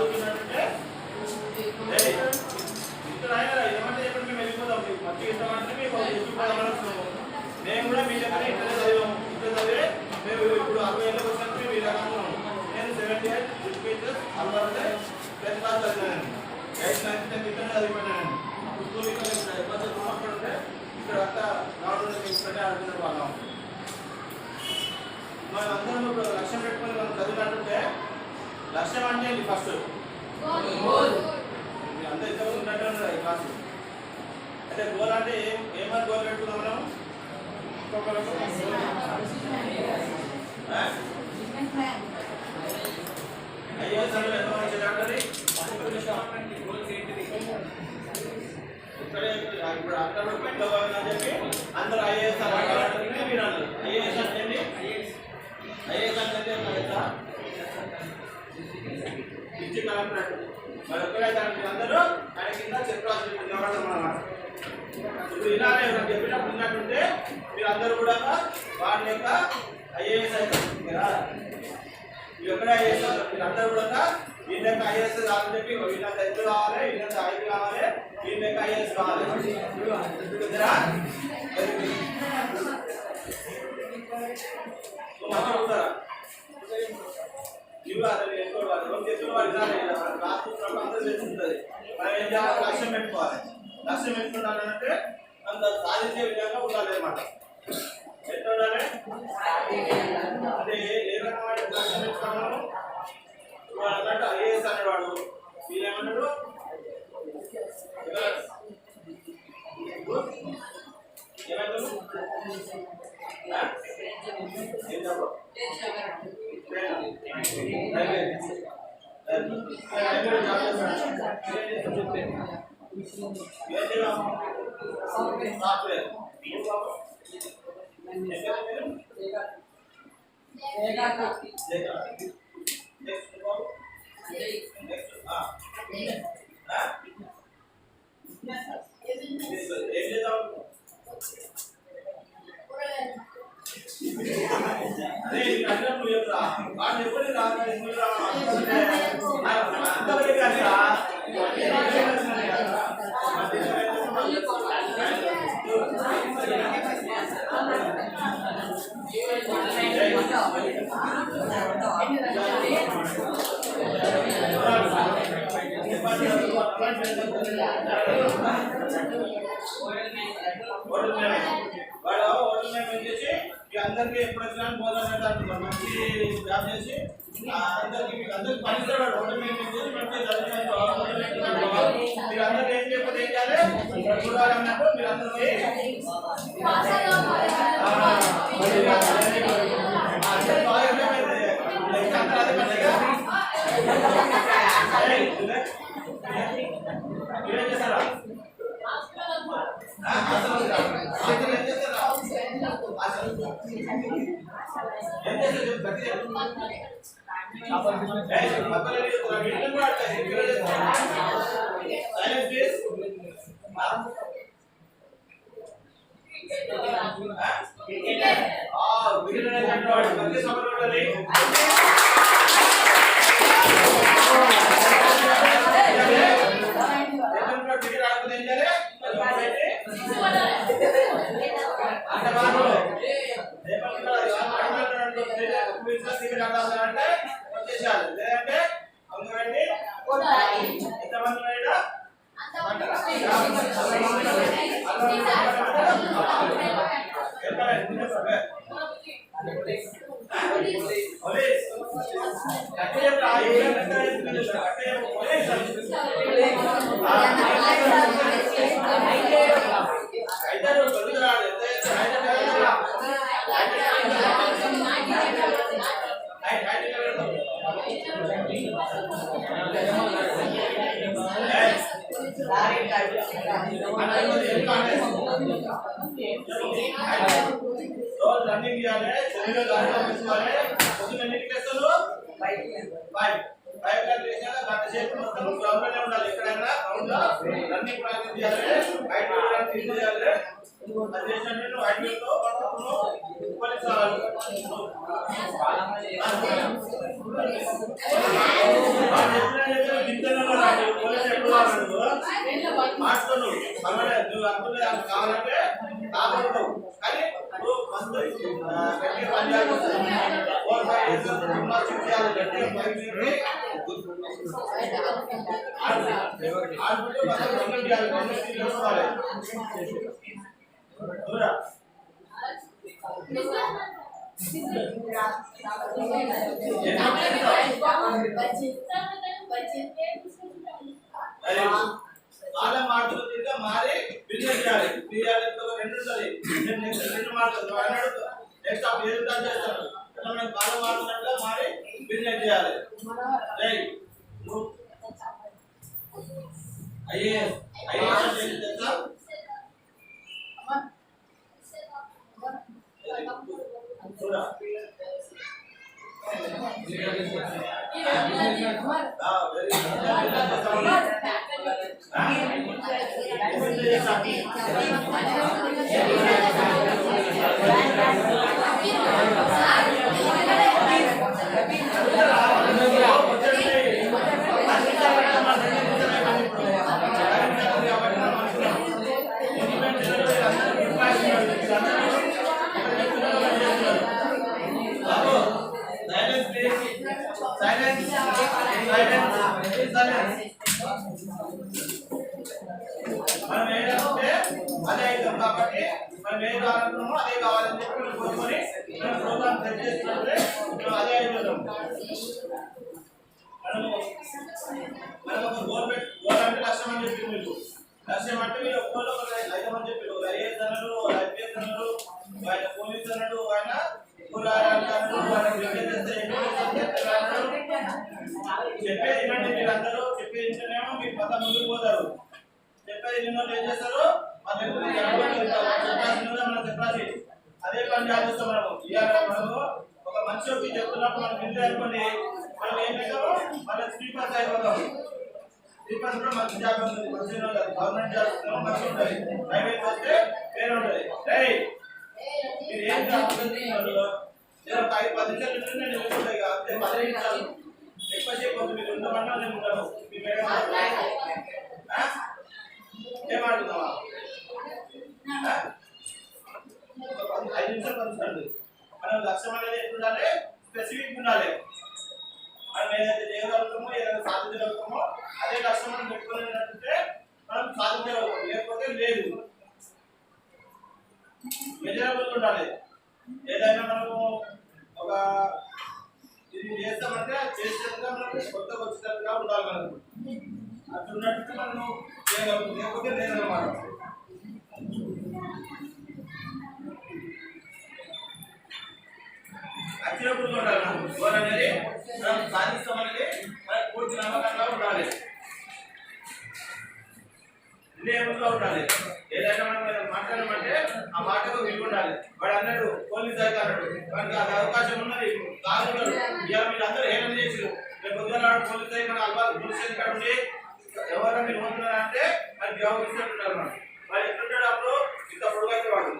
చదువుతున్నట్టే ఇక్కడ ఆయన ఏమంటే చెప్పండి మేము వెళ్ళిపోతాం మీకు మంచి ఇష్టం అంటే మీకు మేము కూడా మీ దగ్గర ఇక్కడ చదివాము ఇక్కడ చదివే మేము ఇప్పుడు 60 ఏళ్ళకి వచ్చినప్పుడు మీ రకంగా ఉన్నాము నేను 78 రిపీటర్స్ అలవాటే 10th class చదివానండి 8th 9th 10th ఇక్కడ చదివిపోయానండి స్కూల్ ఇక్కడ ఇబ్బంది అక్కడ ఉంటే ఇక్కడ అంతా నాడు తీసుకుంటే ఆడుతున్న వాళ్ళం మనం అందరం ఇప్పుడు లక్ష్యం పెట్టుకొని మనం చదివినట్టుంటే లక్ష్యం అంటే ఇది ఫస్ట్ అంతా ఇద్దరు ఉన్నట్టు ఉంటుంది ఈ క్లాసు అంటే గోల్ అంటే ఏమని గోల్ పెట్టుకున్నాం మనం అయ్యో చదువు ఎంతమంది డాక్టర్ ఇక్కడే ఇప్పుడు అక్కడ పెట్టుకోవాలని చెప్పి అందరూ ఐఏఎస్ అవ్వాలంటే మీరు అన్నారు ఐఏఎస్ అంటే ఐఏఎస్ అంటే పిచ్చి కలెక్టర్ మరి ఎప్పుడైతే అందరూ ఆయన కింద చెప్పాల్సి అన్నమాట ఇప్పుడు ఇలానే చెప్పినప్పుడు ఉన్నట్టుంటే మీరు అందరూ కూడా వారి యొక్క ఐఏఎస్ అవుతారు మీరు ఎక్కడ ఐఏఎస్ అవుతారు మీరు అందరూ కూడా వీళ్ళ యొక్క ఐఏఎస్ కావాలని చెప్పి వీళ్ళ ఎత్తు కావాలి వీళ్ళ ఐదు కావాలి వీళ్ళ యొక్క ఐఏఎస్ కావాలి మంచిగా ఉంటారా ఇవి అసలు చేసుకోవాలి రెండు చేతులు వాడి రాసుకున్నప్పుడు అందరూ తెలుస్తుంది మనం ఏం చేయాలి లక్ష్యం పెట్టుకోవాలి లక్ష్యం పెట్టుకుంటానంటే అంత సాధించే విధంగా ఉండాలి అన్నమాట ఎట్లా ఉండాలి అంటే ఏ రకమైన లక్ష్యం పెట్టుకున్నాము అన్నట్టు ఐఏఎస్ అనేవాడు వీళ్ళేమన్నాడు ఏమంటారు ఏం చెప్పు అదే నువ్వు చెప్తా వాళ్ళు ఎప్పుడు వాడు హోటల్ నేమ్ చేసి అందరికీ ఎప్పుడు వచ్చినా పోదాం అంటున్నారు మంచి జాబ్ చేసి అందరికి పనిస్తాడు హోటల్ నేమ్ చేసి మంచి మీరు అందరూ ఏం చెప్పదు ఏం చేయాలి చూడాలన్నప్పుడు మీరు అందరూ మీరేం చేస్తారా రన్నింగ్ చేయాలి శరీరం గాలిలో తీసుకోవాలి పొద్దున్న ఎన్నింటికి లేస్తాను 5 గంటలు చేసినాక గంట సేపు మొత్తం గ్రౌండ్లోనే ఉండాలి ఎక్కడైనా గ్రౌండ్లో రన్నింగ్ ప్రాక్టీస్ చేయాలి హైట్ ప్రాక్టీస్ చేయాలి అది చేసినట్టు హైట్ తో పట్టుకుని మార్చుకోను పర్వాలేదు నువ్వు అనుకునే కావాలంటే కాపాడుతావు కానీ నువ్వు ఫస్ట్ గట్టిగా పని చేయాలి 4-5 years జిమ్నాస్టిక్ చేయాలి గట్టిగా పని చేయాలి ఆడుకుంటూ మనం రన్నింగ్ చేయాలి రన్నింగ్ చేసుకోవాలి చూడరా కాలం మారుతుందిగా మారి బిజినెస్ చేయాలి చేయాలి రెండు ఉంటుంది నెక్స్ట్ రెండు మారుతుంది అన్నాడు నెక్స్ట్ ఆ పేరు కాల్ చేస్తాను అట్లా మనం కాలం మారుతున్నట్టుగా మారి బిజినెస్ చేయాలి రైట్ ఐఏఎస్ ఐఏఎస్ తెలుసా చూడా మనం ఏంటంటే అదే అవుతాం కాబట్టి మనం ఏం కావాలనుకున్నామో అదే కావాలని చెప్పి మనం కోరుకొని మనం ప్రోగ్రామ్ సెట్ చేస్తున్నట్టే మనం అదే అయిపోతాం మనం ఒక గోల్ అంటే లక్ష్యం అని చెప్పి మీకు లక్ష్యం అంటే మీరు ఒక్కళ్ళు ఒక 5 మంది చెప్పారు ఐఏఎస్ అన్నారు ఐపీఎస్ అన్నారు ఆయన పోలీస్ అన్నాడు ఆయన చెప్పేది వినండి మీరు అందరూ చెప్పేది వింటేనేమో మీరు పద ముందుకు పోతారు చెప్పేది విన్న ఏం చేస్తారు చెప్పాలి అదే పని చేస్తాం మనము ఇవాళ మనము ఒక మనిషికి చెప్తున్నప్పుడు మనం వింటే అనుకోండి మనం ఏం చేస్తాము మన స్పీకర్స్ అయిపోతాము స్పీకర్స్ కూడా మంచి జాబ్ ఉంటుంది మంచిగా ఉంటుంది గవర్నమెంట్ జాబ్ మంచిగా ఉంటుంది ప్రైవేట్ వస్తే వేరే ఉంటుంది రైట్ మీరు ఏం చేస్తున్నారు 5-10 నిమిషాలు నేను వెళ్ళిపోతాయి కాబట్టి 10 నిమిషాలు ఎక్కువసేపు మీరు ఉండమన్నా నేను ఉంటాను మీ మేడం ఏమాడుతున్నావా 5 నిమిషాలు పంచుకోండి మనం లక్ష్యం అనేది ఎట్లా ఉండాలి స్పెసిఫిక్ ఉండాలి మనం ఏదైతే చేయగలుగుతామో ఏదైతే సాధించగలుగుతామో అదే లక్ష్యం మనం పెట్టుకునేటట్టుంటే మనం సాధించగలుగుతాం లేకపోతే లేదు మెజరబుల్ ఉండాలి ఏదైనా మనము ఒక ఇది చేస్తామంటే చేసేట్టుగా మనకు కొత్తగా వచ్చేటట్టుగా ఉండాలి మనకు అట్లా ఉన్నట్టు మనం చేయగలుగుతాం లేకపోతే లేదన్నమాట అచ్చినప్పుడు ఉండాలి మనం గోల్ అనేది మనం సాధిస్తామనేది మనకు పూర్తి నమ్మకంగా ఉండాలి నియమంగా ఉండాలి ఏదైనా మనం మాట్లాడమంటే ఆ మాటకు విలువ ఉండాలి వాడు అన్నాడు పోలీస్ అయితే అన్నాడు వాడికి అది అవకాశం ఉన్నది కాదున్నాడు ఇలా మీరు అందరూ ఏమైనా చేసారు రేపు పొద్దున్నాడు పోలీస్ అయితే అలవాటు పోలీస్ ఇక్కడ ఉండి ఎవరైనా మీరు పోతున్నారంటే అది వ్యవహరిస్తుంటారు మనం వాడు ఎట్లుంటాడు అప్పుడు ఇంత పొడుగు అయితే వాడు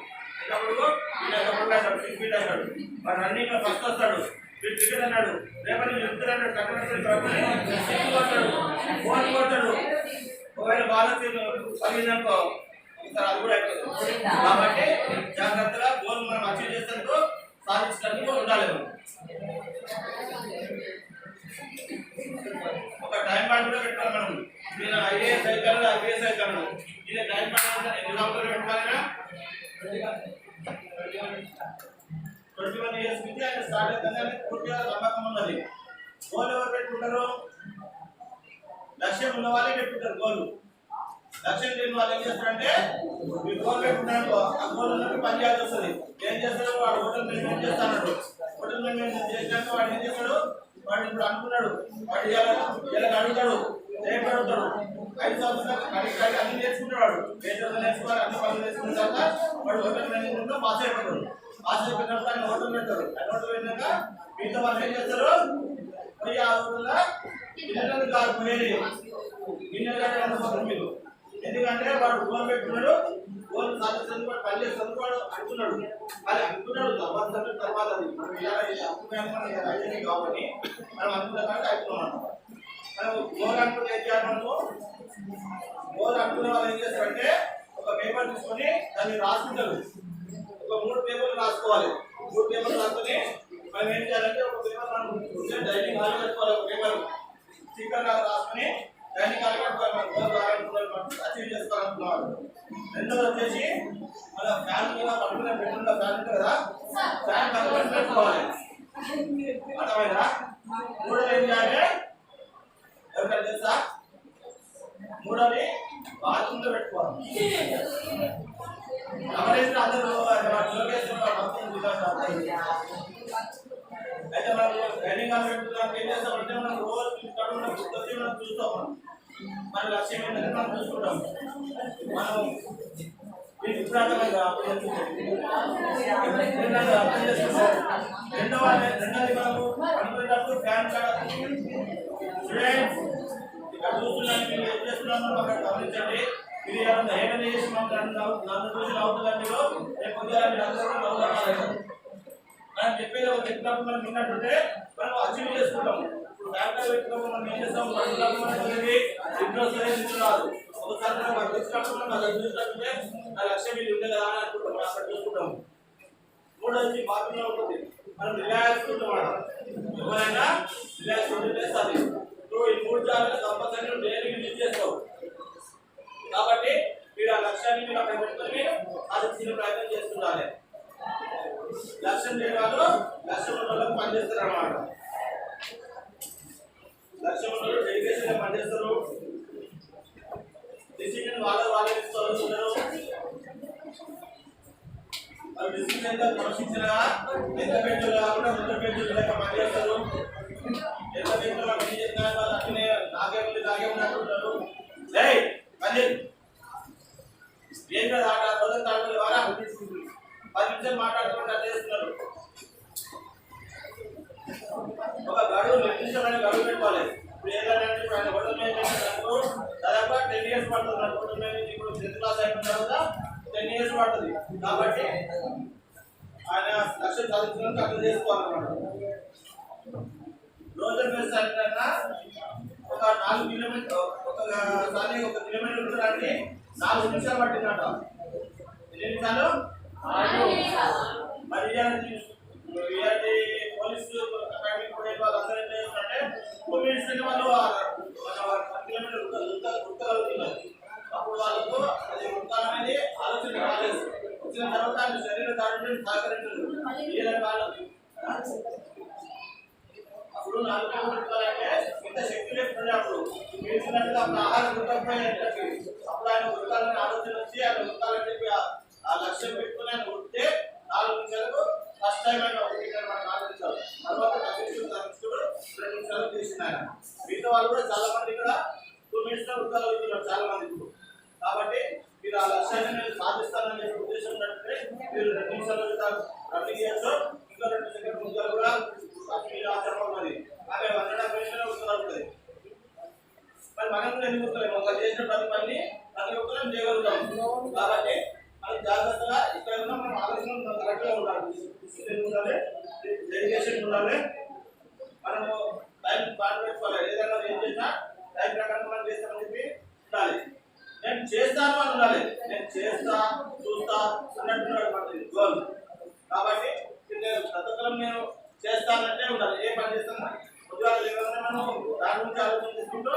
ఇంత పొడుగు ఇంత పొడుగు అవుతాడు 6 feet అవుతాడు వాడు రన్నింగ్ ఫస్ట్ వస్తాడు మీరు క్రికెట్ అన్నాడు రేపటి చెప్తాడు అన్నాడు కట్టబడతాడు ఫోన్ కొడతాడు ఒకవేళ బాలకి పగిలిందనుకో ఒకసారి అది కూడా అయిపోతుంది కాబట్టి జాగ్రత్తగా గోల్ మనం అచీవ్ చేసేందుకు సాధించడానికి ఉండాలి ఒక టైం పాయింట్ కూడా పెట్టుకోవాలి మనం నేను ఐఏఎస్ అవుతాను ఐపీఎస్ అవుతాను ఇది టైం పాయింట్ ఎన్ని సంవత్సరాలు పెట్టుకోవాలినా 21 years నుంచి ఆయన స్టార్ట్ అవుతుందని పూర్తిగా నమ్మకం ఉన్నది గోల్ ఎవరు పెట్టుకుంటారు లక్ష్యం ఉన్న వాళ్ళే పెట్టుకుంటారు గోల్ లక్ష్యం లేని వాళ్ళు ఏం చేస్తారంటే మీరు గోల్ పెట్టుకుంటారు ఆ గోల్ ఉన్నట్టు పని చేయాల్సి వస్తుంది ఏం చేస్తాడు వాడు హోటల్ మేనేజ్మెంట్ చేస్తాడు హోటల్ మేనేజ్మెంట్ చేసినాక వాడు ఏం చేస్తాడు వాడు ఇప్పుడు అనుకున్నాడు వాడు ఇలా అడుగుతాడు రేపు అడుగుతాడు 5 సంవత్సరాలు అన్ని నేర్చుకుంటాడు వాడు నేర్చుకోవాలి అన్ని పనులు నేర్చుకున్న తర్వాత వాడు హోటల్ మేనేజ్మెంట్ లో పాస్ అయిపోతాడు పాస్ అయిపోయినప్పుడు ఆయన హోటల్ పెడతాడు హోటల్ వెళ్ళినాక మిగతా వాళ్ళు ఏం చేస్తారు పోయి ఆ హోటల్లో గిన్నెలను కాదు పోయేది గిన్నెలు అనుకోవాలి మీరు ఎందుకంటే వాడు గోల్ పెట్టుకున్నాడు గోల్ సాధించడానికి వాడు పని చేస్తాను వాడు అనుకున్నాడు అది అనుకున్నాడు తర్వాత అది మనం ఇలా అనుకున్నాము కాబట్టి మనం అనుకున్న కాబట్టి అనుకున్నాం మనం గోల్ అనుకుంటే ఏం చేయాలి మనము గోల్ అనుకునే వాళ్ళు ఏం చేస్తారంటే ఒక పేపర్ తీసుకొని దాన్ని రాసుకుంటారు. ఒక 3 పేపర్లు రాసుకోవాలి. 3 పేపర్లు రాసుకొని మనం ఏం చేయాలంటే ఒక పేపర్ మనం డైనింగ్ హాల్ పెట్టుకోవాలి. ఒక పేపర్ స్టిక్కర్ రాసుకొని డైనింగ్ హాల్ పెట్టుకోవాలి. మనం గోల్ రాయాలనుకున్నాం అచీవ్ చేసుకోవాలనుకున్నాం. రెండోది వచ్చేసి మన ఫ్యాన్ మీద పట్టుకునే పెట్టుకున్న ఫ్యాన్ ఉంది కదా, ఫ్యాన్ పక్కన పెట్టుకోవాలి. అర్థమైందా? మూడోది ఏం చేయాలి ఎవరికైనా తెలుసా? మూడోది బాత్రూమ్ లో పెట్టుకోవాలి. ఎవరైతే అందరూ అయితే మనం డైనింగ్ హాల్ పెట్టుకోవడానికి ఏం చేస్తామంటే మనం రోజు చూస్తాం. మన లక్ష్యం ఏంటంటే మనం చూసుకుంటాం. మనం ఇప్పుడు అర్థమైంది అర్థం చేసుకుంటాం. రెండోది మనము అనుకునేటప్పుడు ఫ్యాన్ స్టూడెంట్స్ ఇక్కడ చూస్తున్నాను మీరు ఏం చేస్తున్నాను అక్కడ గమనించండి. మీరు ఏమైనా చేసి నన్ను రోజులు అవుతుందండి. రేపు పొద్దున మీరు అందరూ నవ్వుతారు. మనం చెప్పేది ఒక చెప్పినప్పుడు మనం విన్నట్టుంటే మనం అచీవ్ చేసుకుంటాం. ఇప్పుడు బ్యాంక్ పెట్టుకున్నప్పుడు మనం ఏం చేస్తాం? ఇంట్లో సరే రాదు. ఒకసారి మనం వచ్చినప్పుడు మనం చూసినట్టుంటే నా లక్ష్యం ఇది ఉండే కదా అని అనుకుంటాం. మనం అక్కడ చూసుకుంటాం. మూడోది బాత్రూంలో ఉంటుంది. మనం రిలాక్స్ ఉంటాం. ఎవరైనా రిలాక్స్ ఉంటుంటే సరే నువ్వు ఈ 3 జాగ్రత్తలు కంపల్సరీ నువ్వు డైలీ యూజ్ చేస్తావు. కాబట్టి మీరు ఆ లక్ష్యాన్ని మీరు అక్కడ పెట్టుకొని సాధించిన ప్రయత్నం చేస్తుండాలి. లక్ష్యం లేని వాళ్ళు లక్ష్యం ఉన్న వాళ్ళకి పనిచేస్తారు అన్నమాట. లక్ష్యం ఉన్న వాళ్ళు డెడికేషన్గా పనిచేస్తారు. డిసిప్లిన్ వాళ్ళే తీసుకోవాలనుకుంటారు. వాళ్ళు డిసిప్లిన్గా క్రమశిక్షణగా ఎంత పెంచులు కాకుండా 2 పెంచులు లెక్క పనిచేస్తారు. ఎంత పెంచులు వాళ్ళు ఏం చేస్తున్నారు వాళ్ళు అట్లనే నాగే ఉన్నట్టుంటారు. పని ఏం కదా ఆట రోజు తాడు వారా 10 నిమిషాలు మాట్లాడుకుంటూ చేస్తున్నారు. ఒక గడువు నిర్దిష్టమైన గడువు పెట్టుకోవాలి. ఇప్పుడు ఏదంటే ఇప్పుడు ఆయన హోటల్ మేనేజ్మెంట్ దాదాపు 10 years పడుతుంది. హోటల్ మేనేజ్మెంట్ ఇప్పుడు 10th క్లాస్ అయిపోయిన తర్వాత 10 years పడుతుంది. కాబట్టి ఆయన లక్ష్యం సాధించడానికి అర్థం చేసుకోవాలన్నమాట. రోజు బేస్ అయినా ఒక 4 కిలోమీటర్ ఒకసారి 1 కిలోమీటర్ ఉండడానికి 4 నిమిషాలు పట్టిందట. ఎన్ని నిమిషాలు? మరి ఇలాంటి పోలీసు అకాడమీ వాళ్ళందరూ ఏం చేస్తారంటే 2 minutes వాళ్ళు 1 కిలోమీటర్ ఉత్తగలుగుతున్నారు. అప్పుడు వాళ్ళకు అది ఉత్తానం అనేది ఆలోచన రాలేదు. వచ్చిన తర్వాత శరీర దారుణ్యం సహకరించదు. వాళ్ళకి అప్పుడు 4 కిలోమీటర్లంటే ఇంత శక్తి లేకుండా అప్పుడు వేసినట్టుగా అప్పుడు ఆహారం గుర్తపోయేటట్టు అప్పుడు ఆయన ఉత్తాలని ఆలోచన వచ్చి ఆయన ఉత్తాలని చెప్పి ఆ లక్ష్యం పెట్టుకుని ఆయన ఉంటే 4 నిమిషాలకు ఫస్ట్ టైం ఆయన మనకు ఆలోచించాలి. తర్వాత తగ్గించుడు 2 నిమిషాలు చేసిన ఆయన. మిగతా వాళ్ళు కూడా చాలా మంది ఇక్కడ 2 minutes లో ఉత్తాలుతున్నారు చాలా మంది. కాబట్టి మీరు ఆ లక్ష్యాన్ని నేను సాధిస్తానని చెప్పే ఉద్దేశం ఉన్నట్టే మీరు 2 నిమిషాలు రన్నింగ్ చేయొచ్చు. ఇంకా 2 సెకండ్ల ముందు కూడా మీరు ఆచరణ మరి అదే 170 నిమిషాలు ఉత్తరాలుంటుంది. మరి మనం కూడా ఎందుకు ఉత్తలేము? ఒక చేసిన ప్రతి ఒక్కరం చేయగలుగుతాం. కాబట్టి అది జాగ్రత్తగా ఇక్కడ ఉన్న మనం ఆలోచన కరెక్ట్గా ఉండాలి. డిసిప్లిన్ ఉండాలి, డెడికేషన్ ఉండాలి. మనము టైం ప్లాన్ పెట్టుకోవాలి. ఏదైనా ఏం చేసినా టైం ప్రకారం మనం చేస్తామని చెప్పి ఉండాలి. నేను చేస్తాను అని ఉండాలి. నేను చేస్తా చూస్తా అన్నట్టు గోల్. కాబట్టి ప్రతి నేను చేస్తానంటే ఉండాలి. ఏ పని చేస్తాను ఉద్యోగాలు లేకపోతే మనం దాని గురించి ఆలోచన చేసుకుంటూ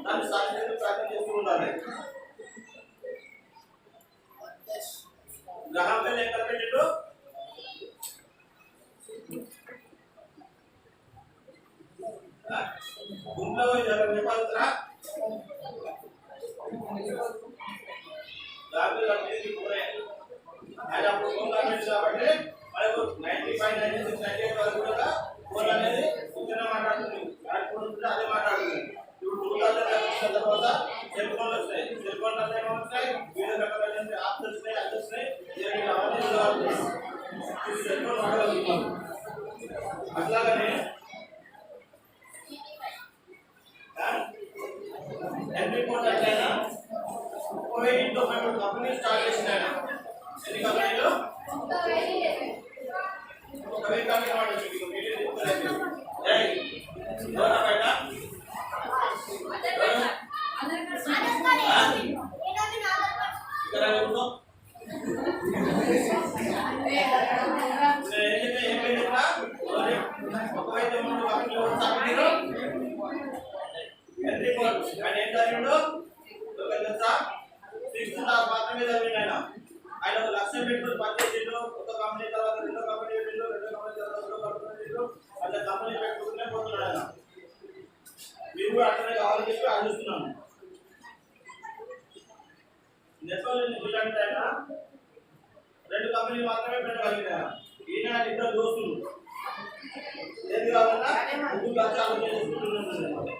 దాన్ని సాధించే ప్రయత్నం చేస్తూ ఉండాలి. గ్రహం మీద ఏం కనిపెట్టిండు? గుంట్లో చెప్పాల్సిన ఆయన అప్పుడు ఫోన్ కనిపెట్టి కాబట్టి మనకు 95, 96, 98 వరకు కూడా ఫోన్ అనేది కూర్చొని మాట్లాడుతుంది. అదే మాట్లాడుతుంది. ఇప్పుడు 2000 తర్వాత సెల్ ఫోన్లు వస్తాయి. సెల్ ఫోన్లు వస్తాయి, వివిధ రకాలైన యాప్స్ వస్తాయి, అది వస్తాయి. సెల్ ఫోన్ వాడగలుగుతాం. అట్లాగనే ఎంపీ కోర్ట్ అట్లయినా 90 కంపెనీ స్టార్ట్ చేసిన ఆయన ఎన్ని కంపెనీలు? 1000 కంపెనీ వాడచ్చు. బయట ఆయన ఏం చదివిండు తెలుసా? 6th క్లాస్ మాత్రమే చదివిండు ఆయన ఒక లక్ష్యం పెట్టుకుని పనిచేసిండు. ఒక కంపెనీ తర్వాత రెండో కంపెనీ పెట్టిండు, రెండో కంపెనీ తర్వాత రెండో కంపెనీ పెట్టిండు, అట్లా కంపెనీ పెట్టుకుంటూనే పోతున్నాడు ఆయన. మీరు కూడా అట్లనే కావాలని చెప్పి ఆలోచిస్తున్నాను. నెట్వర్క్ అంటే ఆయన 2 కంపెనీలు మాత్రమే పెట్టగలిగిన ఈయన 2 దోస్తులు ఏది కావాలన్నా ముందు కలిసి ఆలోచన చేసుకుంటున్నాను.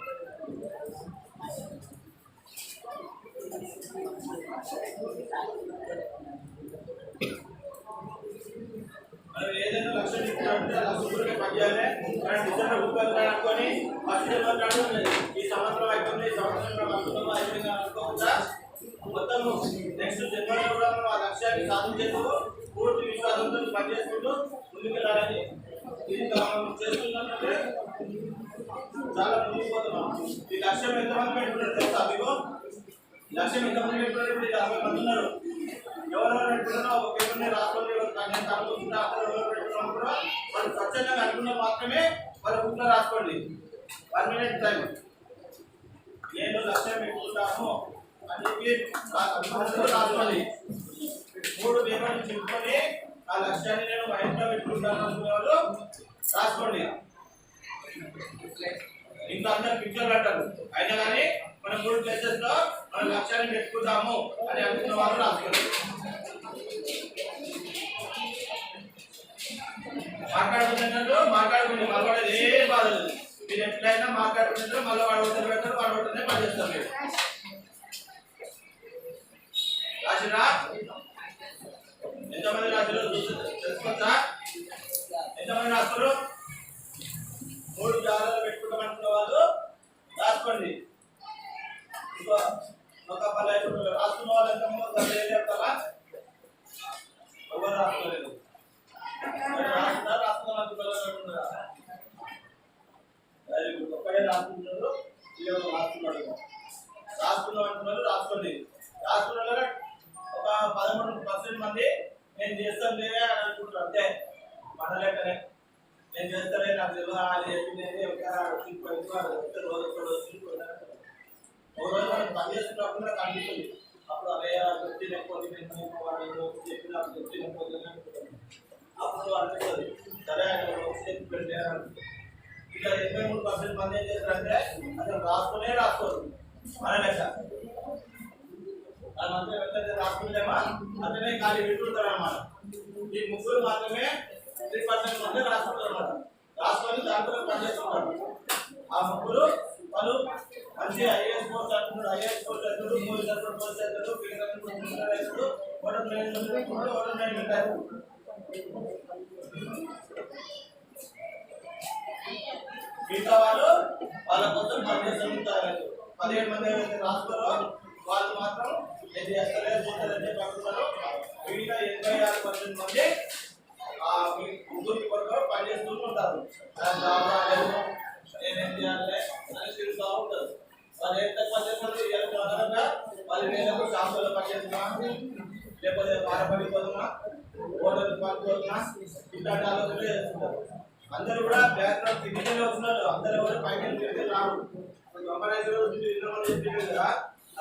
మనం ఏదైనా లక్ష్యం ఇచ్చినట్టు లక్ష్యం పనిచేయాలి. మనం డిసెంబర్ 30 అనుకొని ఫస్ట్ ఈ సంవత్సరం అయిపోయింది, ఈ సంవత్సరం అనుకున్నాము అయిపోయింది అనుకోకుండా మొత్తం నెక్స్ట్ జనవరి కూడా మనం ఆ లక్ష్యాన్ని సాధించేందుకు పూర్తి విశ్వాసంతో పనిచేసుకుంటూ ముందుకెళ్ళాలని ఇది మనం చేస్తున్నట్టే చాలా ముందుకు పోతున్నాం. ఈ లక్ష్యం ఎంతమంది పెట్టుకున్నారు తెలుసా మీకు? లక్ష్యం ఎంతమంది పెట్టుకున్నారు? ఇప్పుడు 50 మంది ఉన్నారు. ఎవరెవరు పెట్టుకున్నారో ఒక పేరుని రాష్ట్రంలో ఎవరు పెట్టుకున్నాం కూడా వాళ్ళు స్వచ్ఛందంగా అనుకున్న మాత్రమే వాళ్ళ బుక్లో రాసుకోండి. 1 minute టైం. నేను లక్ష్యం పెట్టుకుంటాను అని చెప్పి రాసుకోండి. 3 పేపర్లు చెప్పుకొని ఆ లక్ష్యాన్ని నేను మైండ్లో పెట్టుకుంటాను అనుకునే వాళ్ళు రాసుకోండి. ఇంకా అందరు పిక్చర్ పెట్టారు అయినా కానీ మనం 3 ప్లేసెస్ లో మన లక్ష్యాన్ని పెట్టుకుంటాము అని అనుకున్న వాళ్ళు రాసుకోండి. మాట్లాడుతున్నట్టు మాట్లాడుకుంటే మళ్ళీ ఏ బాధ లేదు. మీరు ఎట్లయినా మాట్లాడుకుంటారు, మళ్ళీ వాడు పెట్టారు, వాడు ఒకటే పని చేస్తారు. మీరు రాసిరా? ఎంతమంది రాశారు తెలుసుకోవచ్చా? ఎంతమంది రాస్తారు? 3 జాగ్రత్తలు పెట్టుకుంటామనుకున్న వాళ్ళు రాసుకోండి. ఇంకో ఒక 10 రాసుకున్న వాళ్ళు ఎంతమంది చెప్తారా? ఎవరు రాసుకోలేదు. ఒక్కడే రాసుకుంటున్నారు, రాసుకున్నాడు. రాసుకున్నాం అంటున్నారు రాసుకోండి. రాసుకున్న ఒక 13% మంది నేను చేస్తాను అని అనుకుంటున్నాను. అంతే మన లెక్కనే నేను చేస్తానే నాకు తెలియదు అది చెప్పింది ఒక రోజు మనం పని చేస్తున్నప్పుడు నాకు అనిపిస్తుంది. అప్పుడు అదే వృత్తి లేకపోతే నేను చెప్పిన వృత్తి లేకపోతే అప్పుడు అనిపిస్తుంది సరే ఇక 83% మంది ఏం చేస్తారంటే అసలు రాసుకునే రాసుకోరు మన లెక్క. దాని మధ్య వెంటనే రాసుకుంటేమా అతనే ఖాళీ పెట్టుకుంటారు అన్నమాట. ఈ 3 మాత్రమే 3% మంది రాసుకుంటారు అన్నమాట. రాసుకొని దాంట్లో పనిచేస్తుంటారు. ఆ 3 వాళ్ళు మంచి ఐఏఎస్ కోర్స్ అంటున్నాడు, ఐఏఎస్ కోర్స్ అంటాడు, 3 సెంటర్ కోర్స్ అంటాడు, హోటల్ మేనేజ్మెంట్ హోటల్ మేనేజ్మెంట్ మిగతా వాళ్ళు వాళ్ళ కోసం పనిచేస్తుంటారు. 17 మంది ఎవరైతే రాస్తారో వాళ్ళు మాత్రం ఏది చేస్తలేదు పోతారని పడుతున్నారు. మిగతా 86% మంది ముగ్గురికి కొరకు పనిచేస్తూ ఉంటారు. నేనేం చేయాలి అని తిరుగుతూ ఉంటారు. వాళ్ళు ఎంత పనిచేస్తున్నారు వాళ్ళు వేలకు షాపుల్లో పనిచేస్తున్నా లేకపోతే పారపడిపోతున్నా హోటల్ పడిపోతున్నా ఇట్లాంటి ఆలోచన చేస్తున్నారు. అందరూ కూడా బ్యాక్గ్రౌండ్ కిందనే వస్తున్నారు. అందరూ ఎవరు పైకి రారు. చెప్పింది కదా ఆ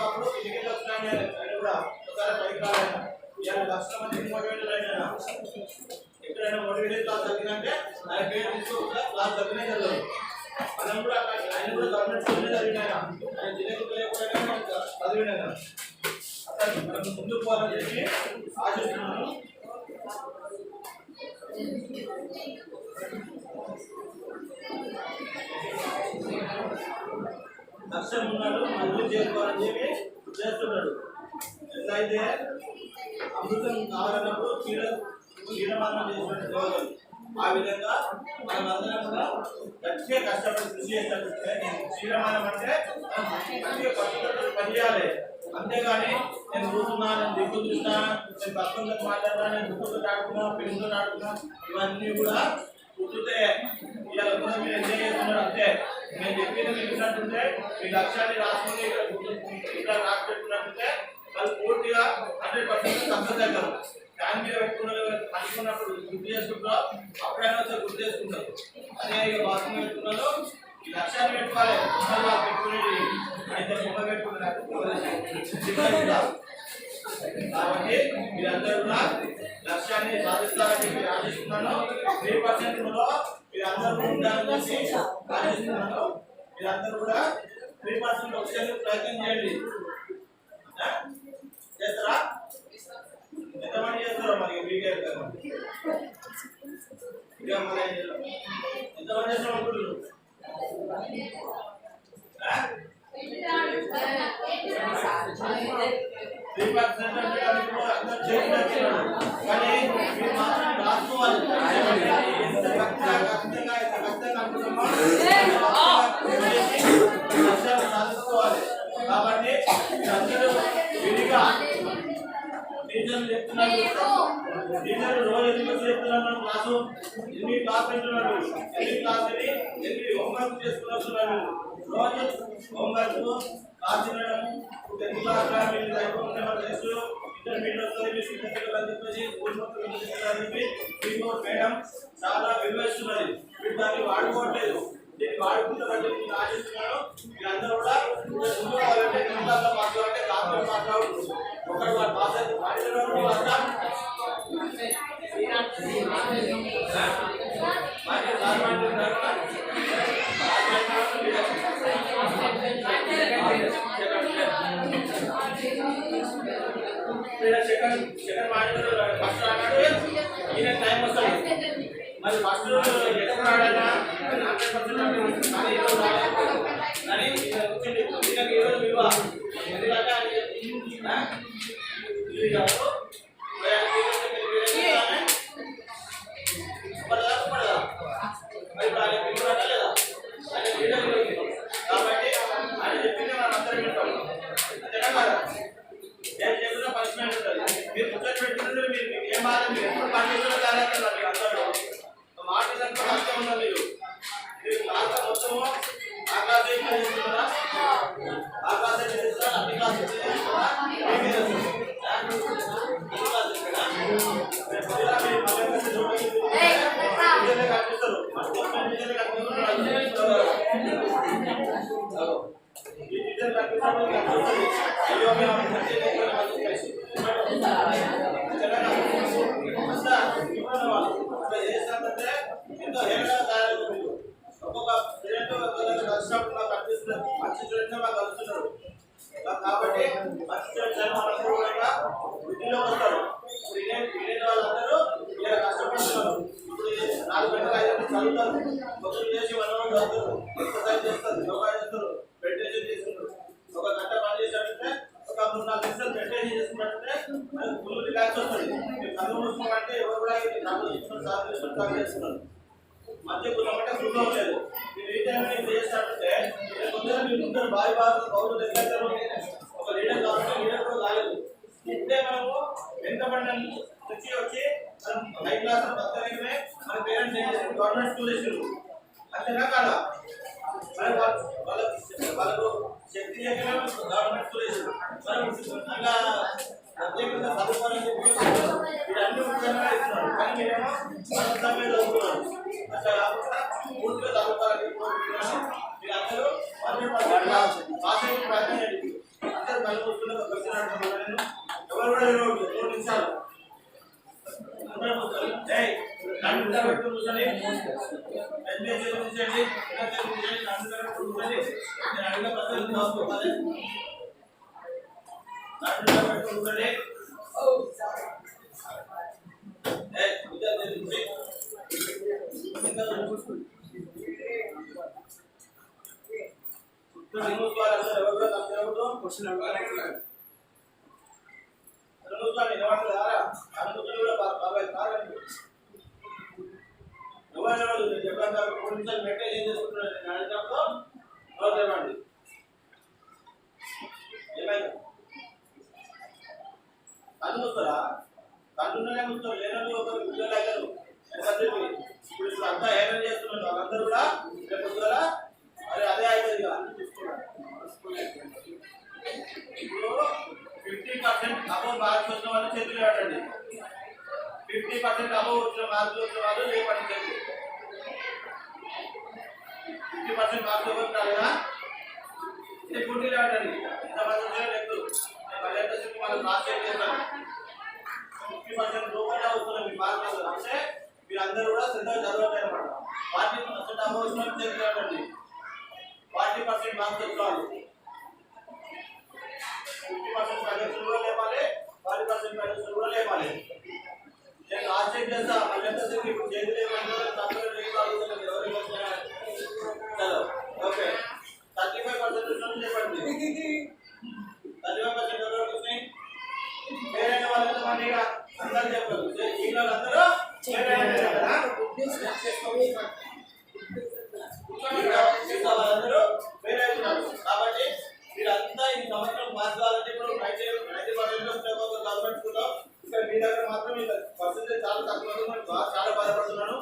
అప్పుడు కిందకి వస్తున్నాను నేను కూడా ఒకసారి పైకి రాలేను. ఇవాళ 1,00,000 మందికి మోటివేటెడ్ అయినా ఎక్కడైనా మోటివేటెడ్ క్లాస్ తగ్గిందంటే ఆయన పేరు తీసుకోకుండా క్లాస్ తగ్గినే చదవదు. మనం కూడా ఆయన కూడా గవర్నమెంట్ స్కూల్నే చదివినా ఆయన జిల్లాకు తెలియకపోయినా చదివినా అతను మనం ముందుకు పోవాలని చెప్పి ఆశిస్తున్నాను. లక్ష్యం ఉన్నాడు మళ్ళీ చేసుకోవాలని చెప్పి చేస్తున్నాడు. ఎట్లయితే అమృతం కావాలన్నప్పుడు క్షీరమానం చేసినట్టు దేవతలు ఆ విధంగా మనమందరం కూడా గట్టిగా కష్టపడి కృషి చేసినట్టు క్షీరమానం అంటే గట్టిగా కష్టపడి పనిచేయాలి. అంతేగాని నేను కూర్చున్నా, నేను దిక్కు చూసినా, నేను పక్కన మాట్లాడినా, నేను దుక్కుతో ఆడుకున్నా, పెళ్లితో ఆడుకున్నా ఇవన్నీ కూడా కూర్చుంటే ఇలా కూడా మీరు ఎంజాయ్ చేస్తున్నారు. అంతే నేను చెప్పిన విన్నట్టుంటే మీ లక్ష్యాన్ని రాసుకుని ఇక్కడ రాసి పెట్టుకున్నట్టుంటే వాళ్ళు పూర్తిగా 100% సక్సెస్ అవుతారు. ఫ్యాన్ మీద పెట్టుకున్నారు అనుకున్నప్పుడు గుర్తు చేసుకుంటారు, అప్పుడైనా వచ్చి గుర్తు చేసుకుంటారు. అదే ఇక బాత్రూమ్ పెట్టుకున్నారు ఈ లక్ష్యాన్ని పెట్టుకోవాలి. పెట్టుకునేది అయితే బొమ్మ పెట్టుకున్నారు కాబట్టి మీరందరూ కూడా లక్ష్యాన్ని సాధిస్తారని మీరు ఆశిస్తున్నాను. 3% లో మీరందరూ ఉండాలని చెప్పి ఆశిస్తున్నాను. మీరందరూ కూడా 3% వచ్చేందుకు ప్రయత్నం చేయండి. చేస్తారా? ఎంతమంది చేస్తారో మరి మీకే ఇక మన ఎంతమంది చేస్తారో అనుకుంటున్నారు? కానీ మీరు మాత్రం రాసుకోవాలి. ఎంత ఖచ్చితంగా సాధించుకోవాలి. కాబట్టి అందరూ విడిగా టీచర్లు చెప్తున్నారు. టీచర్లు రోజు ఎందుకు చెప్తున్నారు? మన క్లాసు 8 క్లాస్ పెంచున్నారు. 8 క్లాస్ అని 8 హోంవర్క్ చేసుకున్నారు. రోజు హోంవర్క్ క్లాస్ తినడం 10th క్లాస్ మేడం చాలా విలువిస్తున్నది. మీరు దాన్ని వాడుకోవట్లేదు. దీన్ని వాడుకుంటారంటే నేను ఆశిస్తున్నాను. మీరందరూ కూడా ముందుకోవాలంటే నిమిషాల్లో మాట్లాడంటే దాంట్లో మాట్లాడుతుంది. ఒకటి వాడు పాస్ అయితే మాట్లాడడం సెకండ్ ఫస్ట్ అన్నాడు ఈయన టైం వస్తాడు. మరి ఫస్ట్ ఎక్కడ రాడైనా 100% కానీ ఈరోజు కానీ వచ్చింది. ఈయనకి ఈరోజు విలువ ఎందుకంటే కాబట్టి ఆయన చెప్పింది మనం అందరం వింటాం. అంతేనా కదా? నేను చెప్పిన పనిష్మెంట్ ఉంటుంది. మీరు ముచ్చట పెట్టుకుంటే మీరు ఏం బాధ మీరు ఎప్పుడు పని చేస్తున్న కార్యక్రమం మీరు అందరూ మాట కనుక కష్టం ఉన్నా మీరు క్లాస్ మొత్తము ఆ క్లాస్ చేస్తున్నారా? ఆ క్లాస్ చేస్తారా? అన్ని క్లాస్ చేస్తారా? ఎంతో హేళనగా తయారవుతుంది. ఒక్కొక్క స్టూడెంట్ మంచి స్టూడెంట్స్ మాకు కలుస్తున్నారు. కాబట్టి మంచి స్టూడెంట్స్ వాళ్ళందరూ కూడా వృద్ధిలోకి వస్తారు. విలేజ్ వాళ్ళందరూ ఇలా కష్టపడుతున్నారు. ఇప్పుడు 4 గంటలు 5 గంటలు చదువుతారు. పొద్దున్న చేసి 1 అవర్ చదువుతారు. ఎక్సర్సైజ్ చేస్తారు, యోగా చేస్తారు, మెడిటేషన్ చేస్తున్నారు. 1 గంట పని చేసినట్టే ఒక 3-4 నిమిషాలు మెడిటేషన్ చేసుకున్నట్టే మనకు ఫుల్ రిలాక్స్ వస్తుంది. మీరు చదువు చూసుకోవాలంటే ఎవరు కూడా సాధిస్తున్నారు. మధ్య గుణమంటే గుణం లేదు. మీరు ఈ టైంలో చేసినట్టుంటే కొందరు మీరు ముందరు భారీ పౌరులు ఎదుగుతారు. ఒక లీడర్ కావాలంటే లీడర్ కూడా కాలేదు. ఇప్పుడే మనము వెనుకబడిన నుంచి వచ్చి హై క్లాస్ బతకలేకనే మన పేరెంట్స్ ఏం చేశారు? గవర్నమెంట్ స్కూల్ వేసారు. అంతేనా కాదా? వాళ్ళకు శక్తి లేకనే గవర్నమెంట్ స్కూల్ వేసారు. మనం అలా ప్రత్యేకంగా చదువుకోవాలని చెప్పి వీళ్ళన్నీ ఉచితంగా ఇస్తున్నారు. కానీ మీరేమో మనోత్సాహంగా చదువుతున్నారు. అట్లా కాకుండా పూర్తిగా చదువుకోవాలని మీరందరూ 100% పాస్ అయ్యే ప్రయత్నం చేయండి. అందరూ కళ్ళు కూర్చున్న నేను ఎవరు కూడా 3 నిమిషాలు అందరూ కూర్చొని పెట్టుకుని కూర్చొని కూర్చోండి. కూర్చొని నేను అడిగిన ప్రశ్నలు చూసుకోవాలి. కూర్చొని మెయింటైన్ చేసుకుంటున్నాను. ఏమైంది? కళ్ళు మూస్తారా? కళ్ళునే మూస్తారు. లేనట్టు ఒకరు ఉద్యోగాలు అవుతారు. ఇప్పుడు అంతా ఏమేం చేస్తున్నారు? వాళ్ళందరూ కూడా రేపు ఉద్యోగాల మరి అదే అవుతుంది. ఇప్పుడు 50% అబోవ్ మార్క్స్ వచ్చిన వాళ్ళు చేతులు పెట్టండి. 50% అబోవ్ వచ్చిన మార్కులు వచ్చిన వాళ్ళు లేపండి చేతులు. 50% 50% మార్క్స్ ఎవరు రాలేదా? ఇది పోటీలో ఆడండి. ఇంతమంది లేదు మళ్ళీ ఎంత చెప్పి మనం క్లాస్ చెక్ చేస్తాం. 50% లోపల అవుతున్నారు మీ మార్కులు. అంటే మీరందరూ కూడా శ్రద్ధగా చదవాలి అన్నమాట. 40% అవ్వడం చేయాలండి. 40% మార్క్స్ వస్తారు. 50% పరీక్షలు కూడా లేవాలి, 40% పరీక్షలు కూడా లేవాలి. నేను క్లాస్ చెక్ చేస్తా. మళ్ళీ ఎంత చెప్పి ఇప్పుడు చేతులు ఏమంటారు తప్పని చలో ఓకే 35% చెప్పండి. 35% ఎవరు వచ్చినాయి? వేరే వాళ్ళు ఎంతమంది అందరూ చెప్పారు. ఈ వాళ్ళందరూ వాళ్ళందరూ వేరే ఉన్నారు. కాబట్టి మీరంతా ఈ సంవత్సరం పాస్ కావాలంటే ఇప్పుడు 90% గవర్నమెంట్ స్కూల్లో ఇక్కడ మీ దగ్గర మాత్రం పర్సెంటేజ్ చాలా తక్కువ. చాలా బాధపడుతున్నాను.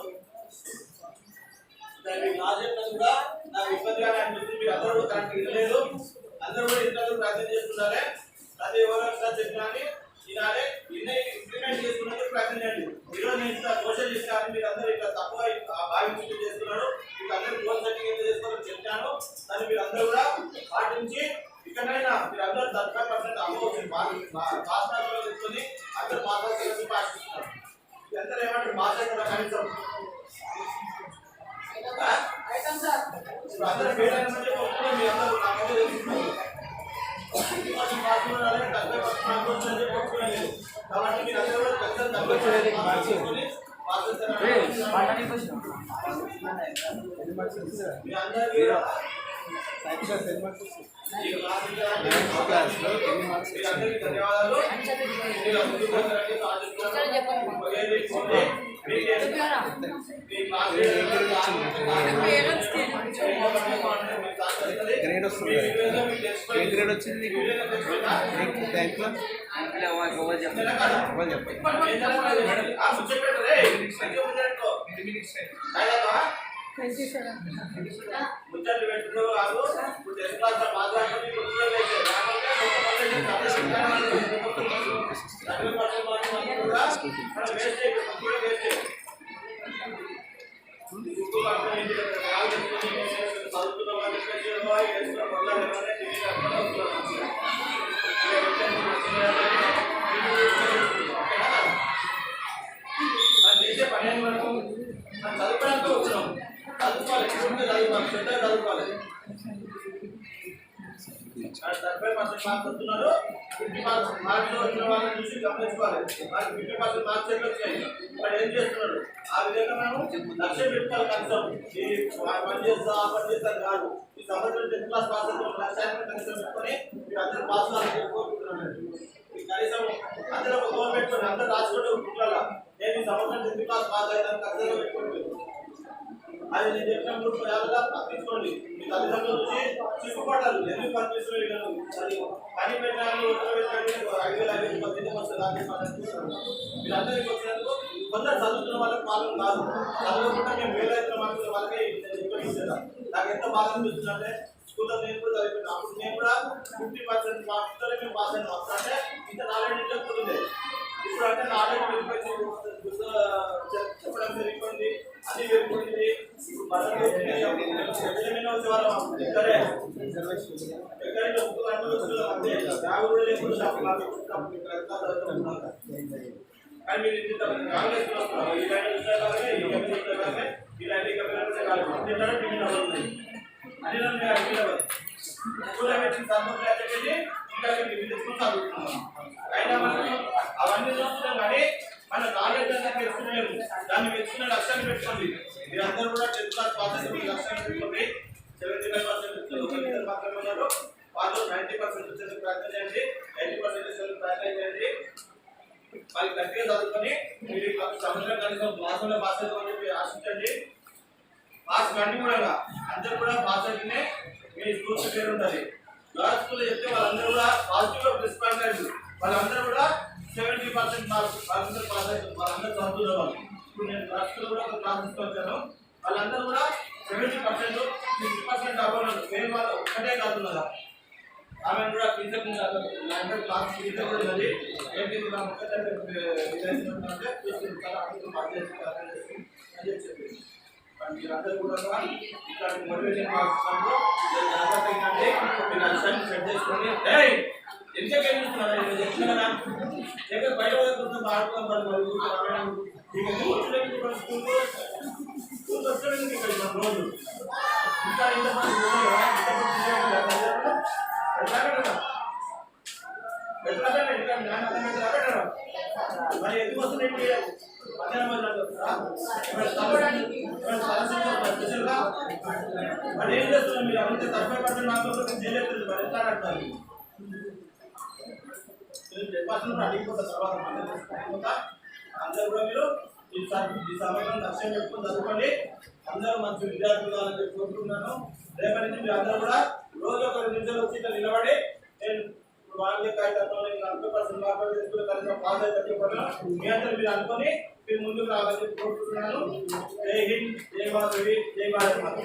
మీ క్లాస్ చెప్పినది కూడా నాకు ఇబ్బందిగానే అనిపిస్తుంది. మీరు అందరూ కూడా కరెక్ట్ వినలేదు. అందరూ కూడా ఇంట్లో ప్రాక్టీస్ చేస్తున్నారే. అది ఎవరైనా చెప్పినా వినాలి, ఇంప్లిమెంట్ చేసుకున్నందుకు ప్రయత్నం చేయండి. ఈరోజు నేను ఇంత సోషల్ ఇస్తాను, మీరు అందరూ ఇట్లా తక్కువ భావించి చేస్తున్నారు. మీకు అందరూ గోల్ సెట్టింగ్ ఎంత చేసుకోవాలని చెప్పాను. దాన్ని మీరు అందరూ కూడా పాటించి ఇక్కడైనా మీరు అందరూ 35% అవ్వచ్చు. పాస్ మార్కులు తీసుకొని అందరూ పాస్ మార్కులు పాటిస్తున్నారు. అందరూ ఏమంటారు పాస్ అవుతారా కనీసం? అందరూ ఫెయిల్ అయినమంటే మీ అందరూ నాకైతే తెలుస్తున్నారు. కాబట్టి మీరు అందరూ కూడా గ్రేడ్ వస్తుంది. ఏ గ్రేడ్ వచ్చింది నీకు బ్యాంక్లో? ముచ్చట్లు పెట్టుకో కాదు. ఇప్పుడు 10th క్లాస్ మాట్లాడుతుంది. చదువుకోవడానికి వచ్చినాం. చదువుకోవాలి, చదువుకోవాలి. 30% మార్క్స్ వస్తున్నారు. 50% మార్క్స్ వచ్చిన వాళ్ళని చూసి గమనించుకోవాలి. వాళ్ళకి 50% మార్క్స్ ఎట్లా వచ్చాయి, వాళ్ళు ఏం చేస్తున్నారు. ఆ విధంగా మనం లక్ష్యం పెట్టుకోవాలి. కనీసం ఈ పని చేస్తా పని చేస్తాను కాదు. ఈ సంవత్సరం 10th క్లాస్ పాస్ అవుతున్న లక్ష్యాన్ని కనీసం పెట్టుకొని మీరు అందరూ పాస్ కావాలని కనీసం అందరూ ఒక గోల్ పెట్టుకోండి. అందరూ రాసుకోండి బుక్లలో. నేను ఈ సంవత్సరం 10th క్లాస్ పాస్ అవుతాను ఖచ్చితంగా పెట్టుకోండి. అది నేను చెప్పిన 3 యాభైలా పట్టించుకోండి. మీ తల్లిదండ్రుల నుంచి చిక్కుపడ్డారు. ఎందుకు పనిచేస్తున్నారు? పని పెట్టాలని 5,000 మీరు అందరికీ వచ్చినందుకు కొందరు చదువుతున్న వాళ్ళకి పాలన కాదు. చదువుకుంటే మేము 1,000 మార్కుల వాళ్ళకే ఇచ్చేదా. నాకు ఎంత బాగా అనిపిస్తుంది అంటే స్కూల్లో నేను కూడా చదివిపోయినా. అప్పుడు నేను కూడా 50% మార్క్స్తో మేము పాస్ అయినా. అంటే ఇంత నాలెడ్జ్ చెప్తుంది. ఇప్పుడు అంటే నాలెడ్జ్ పెరిగిపోయింది, చెప్పడం పెరిగిపోయింది, అది పెరిగిపోయింది. ఇప్పుడు మనకి వచ్చేవాళ్ళం ఇక్కడే ఎక్కడైనా అంటే బ్యాగ్ కూడా లేకుండా కానీ మీరు ఈ అయినా మనం అవన్నీ చూస్తున్నాం కానీ మన నాలెడ్జ్ అనేది పెట్టుకునేది. దాన్ని పెట్టుకునే లక్ష్యాన్ని పెట్టుకోండి. మీరందరూ కూడా 10th క్లాస్ పాస్ అయితే మీ లక్ష్యాన్ని పెట్టుకోండి. 75% మాత్రమే ఉన్నారు. వాళ్ళు 90% వచ్చేందుకు ప్రయత్నం చేయండి. 80% ప్రయత్నం చేయండి. వాళ్ళు గట్టిగా చదువుకొని మీరు సంవత్సరం కనీసం క్లాసులో పాస్ అవుతామని చెప్పి ఆశించండి. పాస్ కండి కూడా అందరూ కూడా పాస్ అయితేనే మీ స్కూల్స్ పేరు ఉంటుంది. గవర్నమెంట్ స్కూల్లో చెప్తే వాళ్ళందరూ కూడా పాజిటివ్గా రెస్పాండ్ అయ్యారు. వాళ్ళందరూ కూడా 70% మార్క్స్ వాళ్ళందరూ పాస్ అవుతారు. వాళ్ళందరూ చదువుతున్న వాళ్ళు. ఇప్పుడు నేను గవర్నమెంట్ కూడా ఒక క్లాస్ తీసుకొచ్చాను. వాళ్ళందరూ కూడా 70%, 60% అవ్వలేదు. నేను వాళ్ళు ఒక్కటే కాదున్నదా ఆమె కూడా టీచర్ క్లాస్ టీచర్ కూడా ఉన్నది. ఏంటి ఒక్కటే చూసుకుంటారు. అని చెప్పి మీరందరూ కూడా ఇట్లాంటి మోటివేషన్ మార్చుకుంటూ జాగ్రత్తగా మీరు లక్ష్యాన్ని సెట్ చేసుకొని ఎందుకు ఏం చూస్తున్నారు చెప్తున్నా కదా లేకపోతే బయట కొంచెం ఆడుకోవాలి స్కూల్ వస్తే రోజు ఇంకా ఇంతమంది మరి ఎందుకు వస్తుంది మరి ఏం చేస్తున్నారు మీరు అంతే తక్కువ పడుతుంది నాకు చేయలేదు మరి ఎట్లా అంటారు అడిగిపోతా తర్వాత అందరూ కూడా మీరు ఈ సమయంలో లక్ష్యం పెట్టుకుని చదువుకోండి అందరూ మంచి విద్యార్థులు అని చెప్పి కోరుకుంటున్నాను రేపటి నుంచి మీరు అందరూ కూడా రోజు ఒక 2 నిమిషాలు వచ్చి ఇట్లా నిలబడి నేను వాళ్ళకి కాగితంలో 40% మార్కులు తీసుకుని కలిసి పాస్ అయితే మీ అందరూ మీరు అనుకొని మీరు ముందుకు రావాలని చెప్పి కోరుకుంటున్నాను జై హింద్ జై మాధవి జై భారత్ మాత